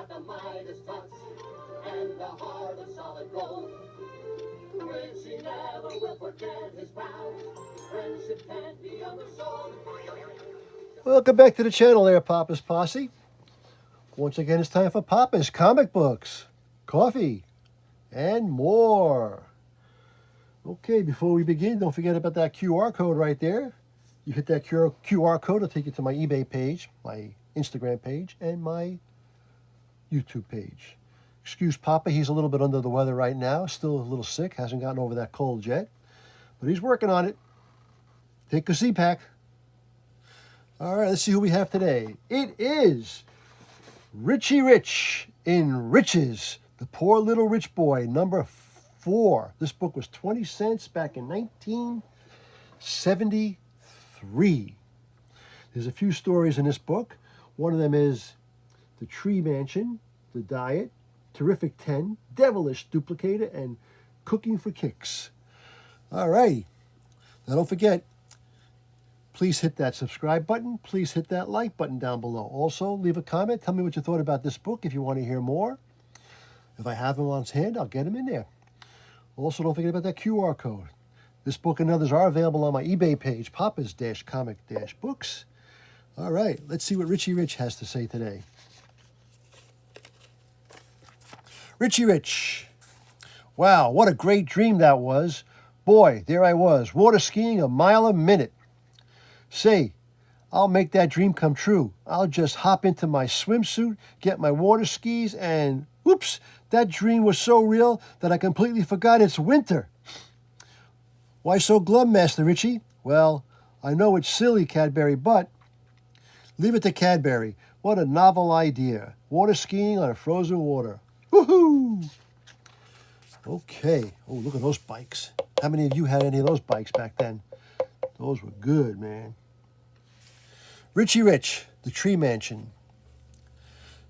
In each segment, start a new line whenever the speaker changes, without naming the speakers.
got the Midas touch and the heart of solid gold. Richie never will forget his vows. Friendship can't be undersold. Welcome back to the channel there, Papa's Posse. Once again, it's time for Papa's comic books, coffee, and more. Okay, before we begin, don't forget about that QR code right there. You hit that QR code, it'll take you to my eBay page, my Instagram page, and my YouTube page. Excuse Papa, he's a little bit under the weather right now, still a little sick, hasn't gotten over that cold yet, but he's working on it. Take a Z-Pack. All right, let's see who we have today. It is Richie Rich in Riches, The Poor Little Rich Boy, number 4. This book was 20 cents back in 1973. There's a few stories in this book. One of them is The Tree Mansion, The Diet, Terrific 10, Devilish Duplicator, and Cooking for Kicks. All right. Now don't forget, please hit that subscribe button. Please hit that like button down below. Also, leave a comment. Tell me what you thought about this book if you want to hear more. If I have them on hand, I'll get them in there. Also, don't forget about that QR code. This book and others are available on my eBay page, Papa's-Comic-Books. All right, let's see what Richie Rich has to say today. Richie Rich. Wow, what a great dream that was. Boy, there I was, water skiing a mile a minute. Say, I'll make that dream come true. I'll just hop into my swimsuit, get my water skis, and oops, that dream was so real that I completely forgot it's winter. Why so glum, Master Richie? Well, I know it's silly, Cadbury, but leave it to Cadbury. What a novel idea. Water skiing on frozen water. Woohoo! Okay. Oh, look at those bikes. How many of you had any of those bikes back then? Those were good, man. Richie Rich, The Tree Mansion.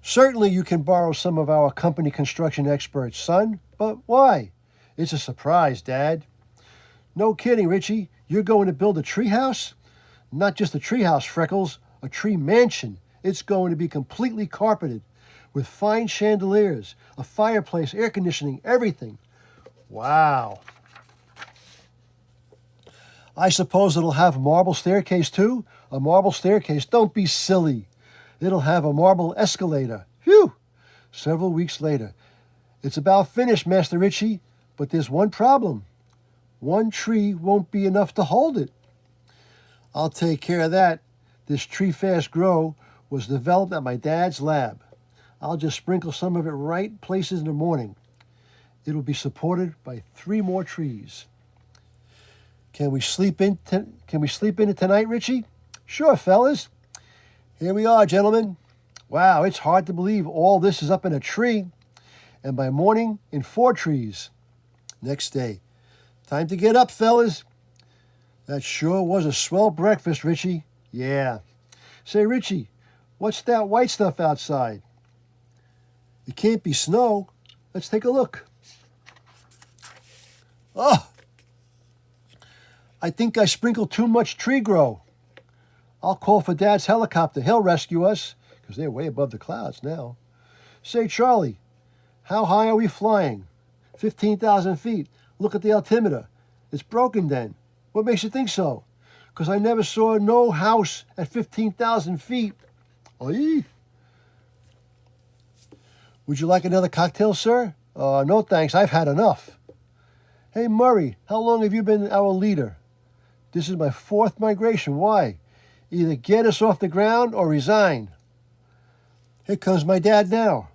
Certainly you can borrow some of our company construction experts, son, but why? It's a surprise, Dad. No kidding, Richie. You're going to build a tree house? Not just a tree house, Freckles, a tree mansion. It's going to be completely carpeted with fine chandeliers, a fireplace, air conditioning, everything. Wow. I suppose it'll have a marble staircase too? A marble staircase? Don't be silly. It'll have a marble escalator. Phew! Several weeks later. It's about finished, Master Richie, but there's one problem. One tree won't be enough to hold it. I'll take care of that. This tree fast grow was developed at my dad's lab. I'll just sprinkle some of it right places in the morning. It'll be supported by 3 more trees. Can we sleep in it tonight, Richie? Sure, fellas. Here we are, gentlemen. Wow, it's hard to believe all this is up in a tree. And by morning, in 4 trees. Next day. Time to get up, fellas. That sure was a swell breakfast, Richie. Yeah. Say, Richie, what's that white stuff outside? It can't be snow. Let's take a look. Oh! I think I sprinkled too much tree grow. I'll call for Dad's helicopter. He'll rescue us, because they're way above the clouds now. Say, Charlie, how high are we flying? 15,000 feet. Look at the altimeter. It's broken then. What makes you think so? Because I never saw no house at 15,000 feet. Oy. Would you like another cocktail, sir? No thanks, I've had enough. Hey, Murray, how long have you been our leader? This is my 4th migration. Why? Either get us off the ground or resign. Here comes my dad now.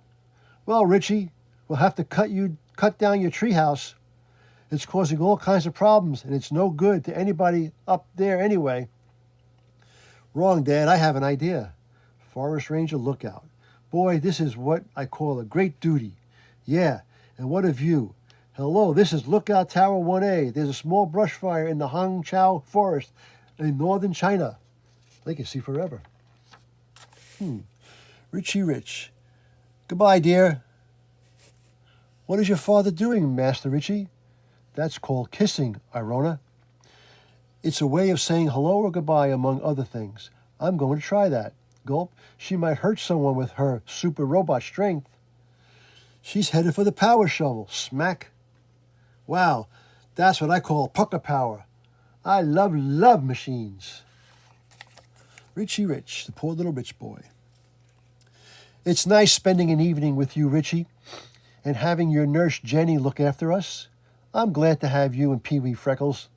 Well, Richie, we'll have to cut down your treehouse. It's causing all kinds of problems, and it's no good to anybody up there anyway. Wrong, Dad. I have an idea. Forest Ranger Lookout. Boy, this is what I call a great duty. Yeah, and what of you? Hello, this is Lookout Tower 1A. There's a small brush fire in the Hangzhou Forest in northern China. They can see forever. Richie Rich. Goodbye, dear. What is your father doing, Master Richie? That's called kissing, Irona. It's a way of saying hello or goodbye, among other things. I'm going to try that. Gulp. She might hurt someone with her super robot strength. She's headed for the power shovel. Smack. Wow, that's what I call pucker power. I love machines. Richie Rich, the poor little rich boy. It's nice spending an evening with you, Richie, and having your nurse Jenny look after us. I'm glad to have you and Pee-wee Freckles.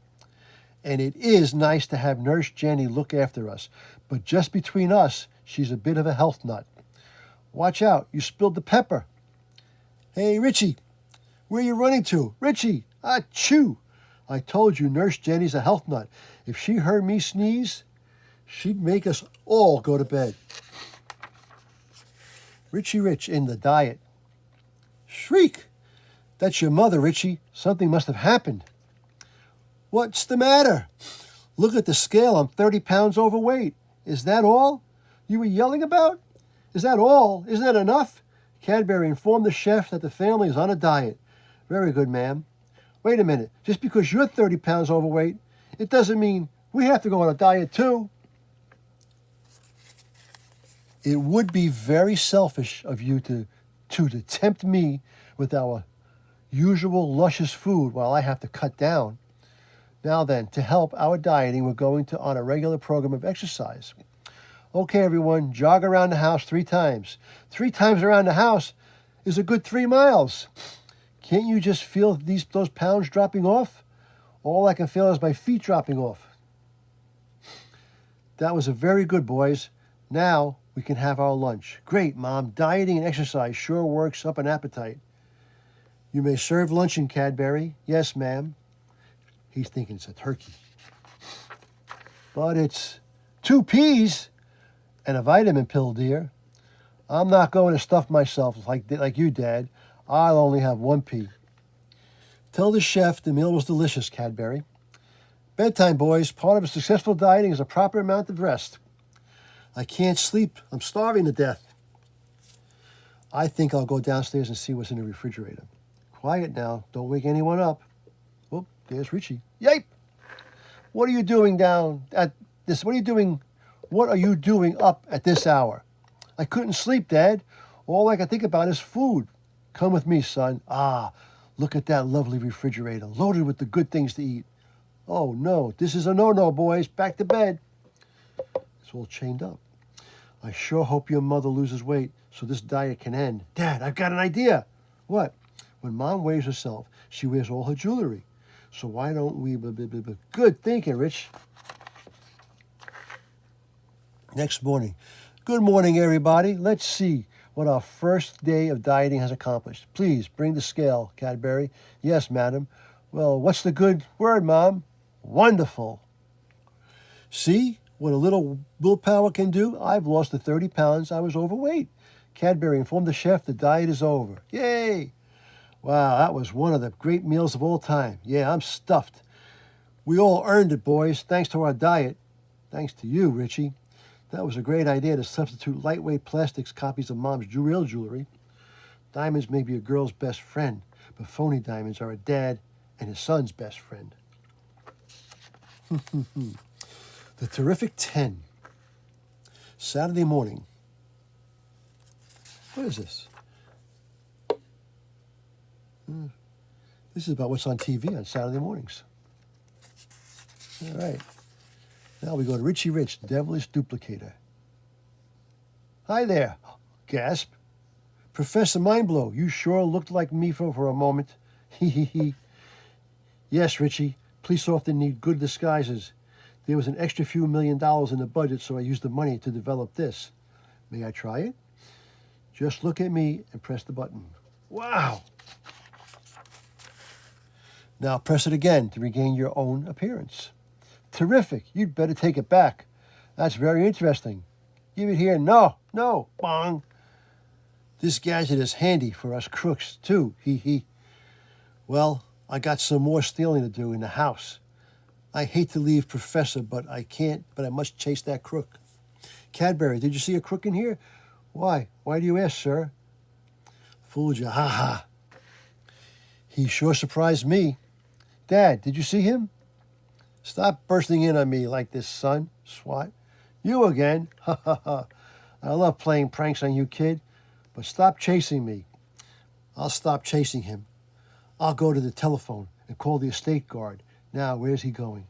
And it is nice to have Nurse Jenny look after us. But just between us, she's a bit of a health nut. Watch out, you spilled the pepper. Hey, Richie, where you running to? Richie, achoo! I told you Nurse Jenny's a health nut. If she heard me sneeze, she'd make us all go to bed. Richie Rich in the diet. Shriek! That's your mother, Richie. Something must have happened. What's the matter? Look at the scale. I'm 30 pounds overweight. Is that all you were yelling about? Is that all? Isn't that enough? Cadbury informed the chef that the family is on a diet. Very good, ma'am. Wait a minute. Just because you're 30 pounds overweight, it doesn't mean we have to go on a diet too. It would be very selfish of you to tempt me with our usual luscious food while I have to cut down. Now then, to help our dieting, we're going to on a regular program of exercise. Okay, everyone, jog around the house 3 times. 3 times around the house is a good 3 miles. Can't you just feel those pounds dropping off? All I can feel is my feet dropping off. That was a very good, boys. Now we can have our lunch. Great, Mom. Dieting and exercise sure works up an appetite. You may serve luncheon, Cadbury. Yes, ma'am. He's thinking it's a turkey. But it's 2 peas and a vitamin pill, dear. I'm not going to stuff myself like you, Dad. I'll only have 1 pea. Tell the chef the meal was delicious, Cadbury. Bedtime, boys. Part of a successful dieting is a proper amount of rest. I can't sleep. I'm starving to death. I think I'll go downstairs and see what's in the refrigerator. Quiet now. Don't wake anyone up. Oh, there's Richie. Yipe! What are you doing down at this? What are you doing up at this hour? I couldn't sleep, Dad. All I can think about is food. Come with me, son. Look at that lovely refrigerator, loaded with the good things to eat. Oh, no. This is a no-no, boys. Back to bed. It's all chained up. I sure hope your mother loses weight so this diet can end. Dad, I've got an idea. What? When Mom weighs herself, she wears all her jewelry. So why don't we... Good thinking, Rich. Next morning. Good morning, everybody. Let's see what our first day of dieting has accomplished. Please bring the scale, Cadbury. Yes, madam. Well, what's the good word, Mom? Wonderful. See what a little willpower can do? I've lost the 30 pounds I was overweight. Cadbury informed the chef the diet is over. Yay! Wow, that was one of the great meals of all time. Yeah, I'm stuffed. We all earned it, boys, thanks to our diet. Thanks to you, Richie. That was a great idea to substitute lightweight plastics copies of Mom's real jewelry. Diamonds may be a girl's best friend, but phony diamonds are a dad and his son's best friend. The Terrific 10. Saturday morning. What is this? This is about what's on TV on Saturday mornings. All right. Now we go to Richie Rich, Devilish Duplicator. Hi there. Gasp. Professor Mindblow, you sure looked like me for a moment. He. Yes, Richie. Police often need good disguises. There was an extra few $1 million in the budget, so I used the money to develop this. May I try it? Just look at me and press the button. Wow. Now press it again to regain your own appearance. Terrific. You'd better take it back. That's very interesting. Give it here. No. Bong. This gadget is handy for us crooks, too. He. Well, I got some more stealing to do in the house. I hate to leave Professor, but I must chase that crook. Cadbury, did you see a crook in here? Why? Why do you ask, sir? Fooled you. Ha ha. He sure surprised me. Dad, did you see him? Stop bursting in on me like this, son. Swat. You again. Ha ha ha. I love playing pranks on you, kid, but stop chasing me. I'll stop chasing him. I'll go to the telephone and call the estate guard. Now, where's he going?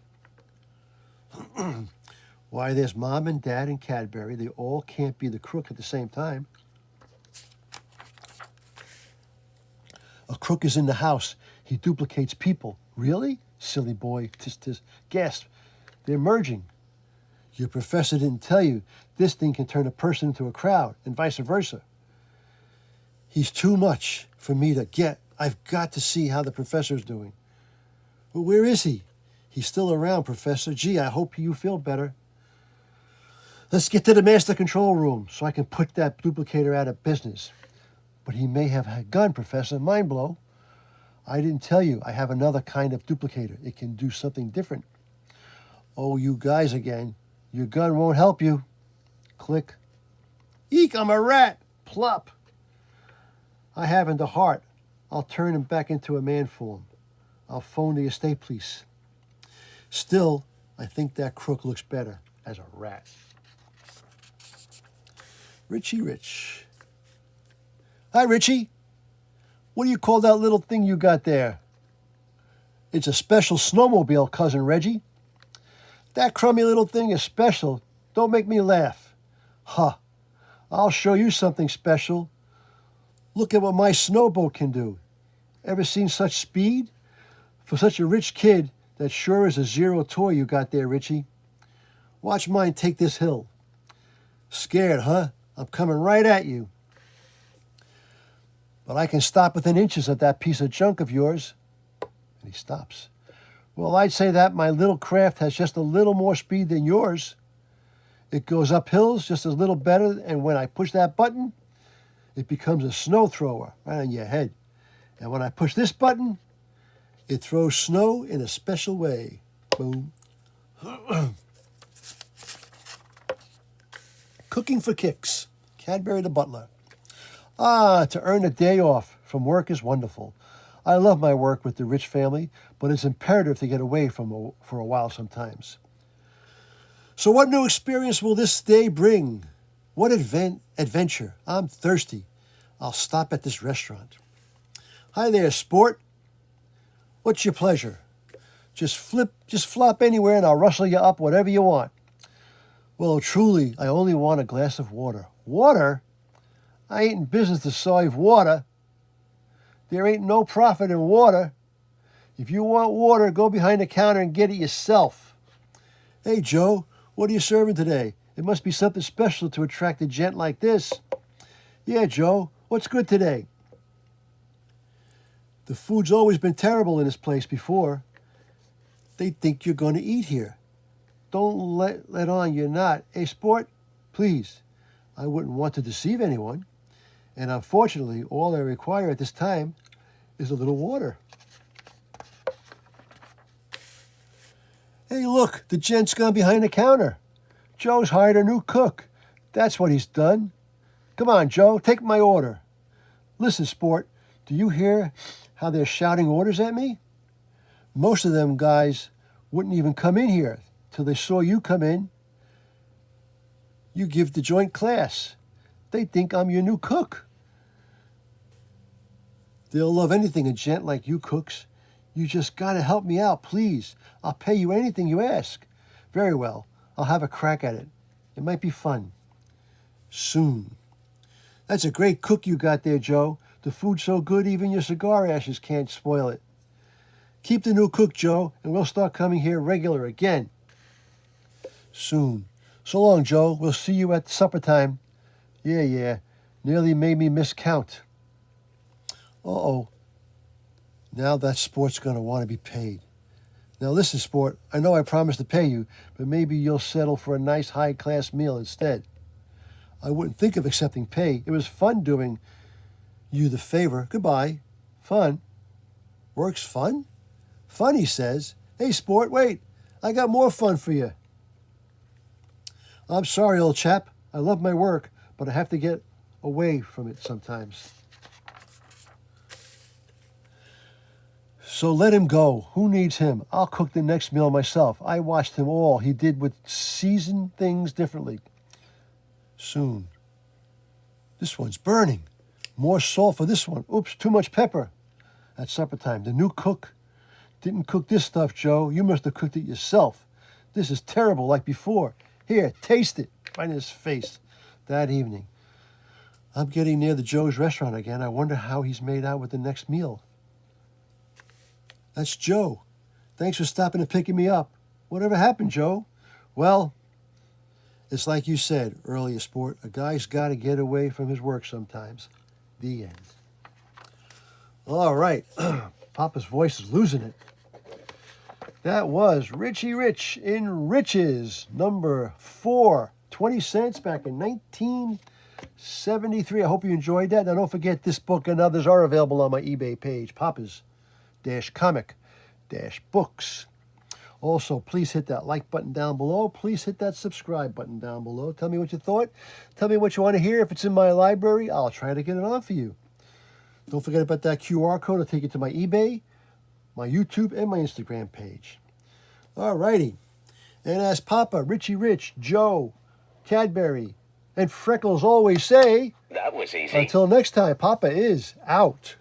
Why, there's Mom and Dad and Cadbury. They all can't be the crook at the same time. A crook is in the house. He duplicates people. Really? Silly boy. Tis. Gasp. They're merging. Your professor didn't tell you this thing can turn a person into a crowd, and vice versa. He's too much for me to get. I've got to see how the professor's doing. But where is he? He's still around, Professor. Gee, I hope you feel better. Let's get to the master control room so I can put that duplicator out of business. But he may have a gun, Professor. Mind blow. I didn't tell you I have another kind of duplicator. It can do something different. Oh, you guys again. Your gun won't help you. Click. Eek, I'm a rat. Plop. I haven't the heart. I'll turn him back into a man form. I'll phone the estate police. Still, I think that crook looks better as a rat. Richie Rich. Hi, Richie. What do you call that little thing you got there? It's a special snowmobile, Cousin Reggie. That crummy little thing is special. Don't make me laugh. Huh. I'll show you something special. Look at what my snowboat can do. Ever seen such speed? For such a rich kid, that sure is a zero toy you got there, Richie. Watch mine take this hill. Scared, huh? I'm coming right at you. But I can stop within inches of that piece of junk of yours. And he stops. Well, I'd say that my little craft has just a little more speed than yours. It goes up hills just a little better, and when I push that button, it becomes a snow thrower right on your head. And when I push this button, it throws snow in a special way. Boom. Cooking for kicks. Cadbury the butler. Ah, to earn a day off from work is wonderful. I love my work with the Rich family, but it's imperative to get away for a while sometimes. So what new experience will this day bring? What adventure? I'm thirsty. I'll stop at this restaurant. Hi there, sport. What's your pleasure? Just flop anywhere and I'll rustle you up whatever you want. Well, truly, I only want a glass of water. Water? I ain't in business to serve water. There ain't no profit in water. If you want water, go behind the counter and get it yourself. Hey, Joe, what are you serving today? It must be something special to attract a gent like this. Yeah, Joe, what's good today? The food's always been terrible in this place before. They think you're going to eat here. Don't let on you're not. Hey, sport, please. I wouldn't want to deceive anyone. And unfortunately, all I require at this time is a little water. Hey, look, the gent's gone behind the counter. Joe's hired a new cook. That's what he's done. Come on, Joe, take my order. Listen, sport, do you hear how they're shouting orders at me? Most of them guys wouldn't even come in here till they saw you come in. You give the joint class. They think I'm your new cook. They'll love anything a gent like you cooks. You just gotta help me out, please. I'll pay you anything you ask. Very well, I'll have a crack at it. It might be fun. Soon. That's a great cook you got there, Joe. The food's so good even your cigar ashes can't spoil it. Keep the new cook, Joe, and we'll start coming here regular again. Soon. So long, Joe. We'll see you at supper time. Yeah. Nearly made me miscount. Uh-oh. Now that sport's going to want to be paid. Now listen, sport, I know I promised to pay you, but maybe you'll settle for a nice high-class meal instead. I wouldn't think of accepting pay. It was fun doing you the favor. Goodbye. Fun. Work's fun? Fun, he says. Hey, sport, wait. I got more fun for you. I'm sorry, old chap. I love my work, but I have to get away from it sometimes. So let him go. Who needs him? I'll cook the next meal myself. I watched him all. He did would season things differently. Soon. This one's burning. More salt for this one. Oops, too much pepper. At supper time, the new cook didn't cook this stuff, Joe. You must have cooked it yourself. This is terrible like before. Here, taste it. Right in his face. That evening, I'm getting near the Joe's restaurant again. I wonder how he's made out with the next meal. That's Joe. Thanks for stopping and picking me up. Whatever happened, Joe? Well, it's like you said earlier, sport. A guy's got to get away from his work sometimes. The end. All right. Papa's voice is losing it. That was Richie Rich in Riches, number 4. 20 cents back in 1973. I hope you enjoyed that. Now, don't forget, this book and others are available on my eBay page, Papa's-Comic-Books. Also, please hit that like button down below. Please hit that subscribe button down below. Tell me what you thought. Tell me what you want to hear. If it's in my library, I'll try to get it on for you. Don't forget about that QR code. I'll take you to my eBay, my YouTube, and my Instagram page. All righty. And as Papa, Richie Rich, Joe, Cadbury, and Freckles always say,
that was easy.
Until next time, Papa is out.